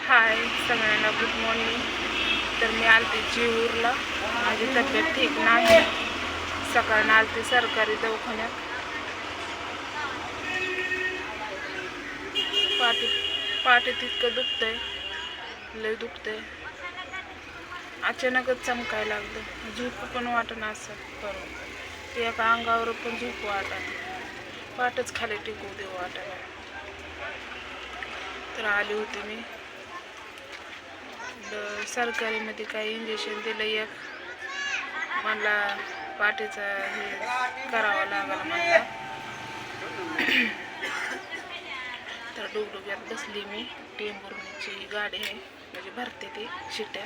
हाय सगळ्यांना good morning. तर मी आलते जीवूरला. माझी तब्येत ठीक नाही. सकाळी आलते सरकारी दवाखान्यात. पाठी तितकं दुखतंय, लय दुखतंय. अचानकच चमकायला लागलं. झोप पण वाटणं असं करून एका अंगावर पण झोप वाटत, पाठच खाली टिकू देऊ वाटायला. तर आली होती मी. सरकारीमध्ये काही इंजेक्शन दिलं, एक मला पाठीचं हे करावं लागलं मला. तर डुगडुग्यात बसली मी. टेंभुर्णीची गाडी आहे, म्हणजे भरते ती शिट्या.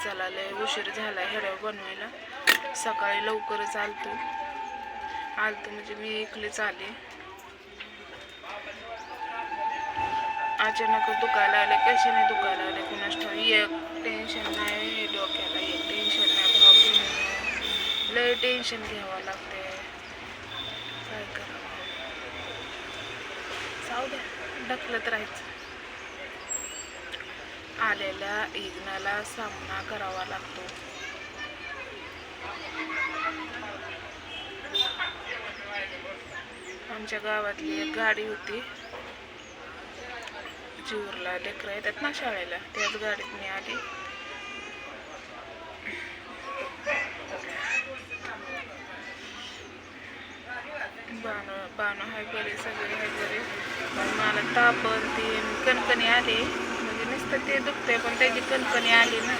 चला लय उशीर झाला हेडव बनवायला. सकाळी लवकरच आलतो म्हणजे मी एकलीच आले. अचानक दुखायला लागले. कशाने दुखायला लागले कुणास ठाऊक. एक टेन्शन नाही डोक्याला, एक टेन्शन नाही भाऊ. लय टेन्शन घ्यावं लागते. काय करावं, जाऊ द्या, ढकलत राहायचं. आलेल्या इग्नाला सामना करावा लागतो. आमच्या गावातली एक गाडी होती. जीवूरला लेकरं येतात ना शाळेला, त्याच गाडीत मी आली. बाण हाय बरे, सगळे हाय बरे. पण मला ताप ती कणकणी आली. म्हणजे नुसतं ते दुखतंय पण त्याची कणकणी आली ना.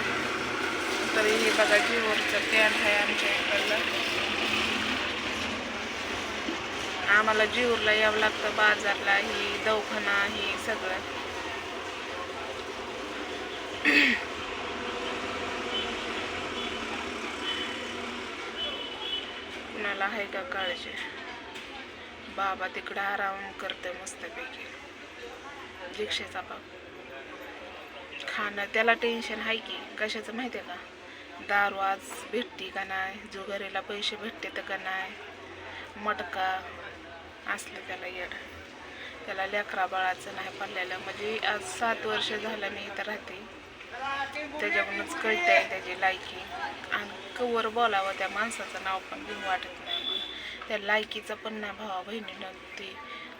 तर हे बघा जीवूरचं पॅन्ट आहे आमच्या इकडलं. आम्हाला जीवूरला यावं लागतं बाजारला, ही दवाखाना ही सगळं. कुणाला आहे का काळजी. बाबा तिकडे आराम करते मस्तपैकी. रिक्षेचा बाप खाणं त्याला टेन्शन आहे की कशाचं माहिती आहे का. दारू आज भेटती का नाही, जुगारीला पैसे भेटते तर का नाही, मटका असलं त्याला येड. त्याला लेकरा बाळाचं नाही पडलेलं. म्हणजे आज 7 वर्ष झालं मी इथं राहते. त्याच्याकडूनच कळतंय त्याची लायकी. आणि कवर बोलावं त्या माणसाचं नाव पण घेऊन वाटत नाही मला. त्या लायकीचं पण नाही भावा बहिणीनं ते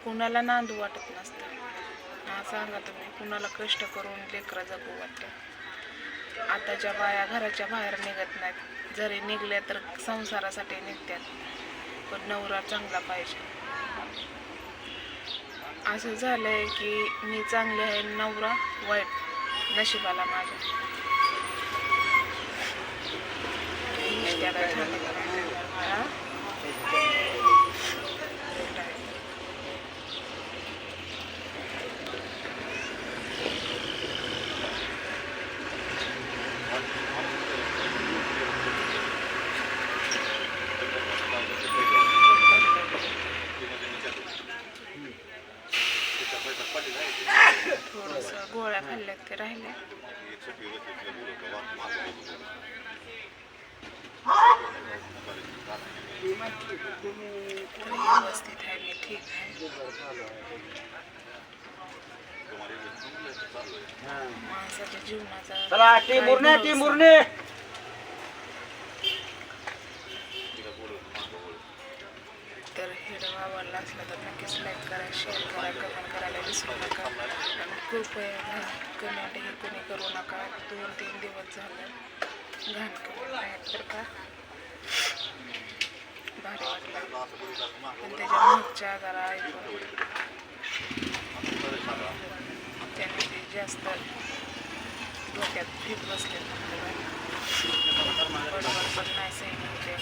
कुणाला नांदू वाटत नसतं. हा सांगा तुम्ही, कुणाला कष्ट करून लेकरं जगू वाटतं. आताच्या बाया घराच्या बाहेर निघत नाहीत. जरी निघल्या तर संसारासाठी निघतात. पण नवरा चांगला पाहिजे. असं झालंय की मी चांगले आहे, नवरा वाईट नशिबाला माझ्या. थोडस गोळ्या खाल्ल्यात ते राहिले. व्यवस्थित आहे मी, ठीक आहे. माणसाच्या जीवनाचा तर व्हिडिओ आवडला असला तर नक्कीच लाईक करा, शेअर करा, कमेंट करायला विसरू नका. आणि कृपया कमेंट हे कोणी करू नका. 2-3 दिवस झालं घाण करून नाही तर का भारी वाटलं. पण त्याच्या मागच्या जरा ऐकून त्याने ते जास्त डोक्यात फिट बसले. बरोबर पण नाही सही होते.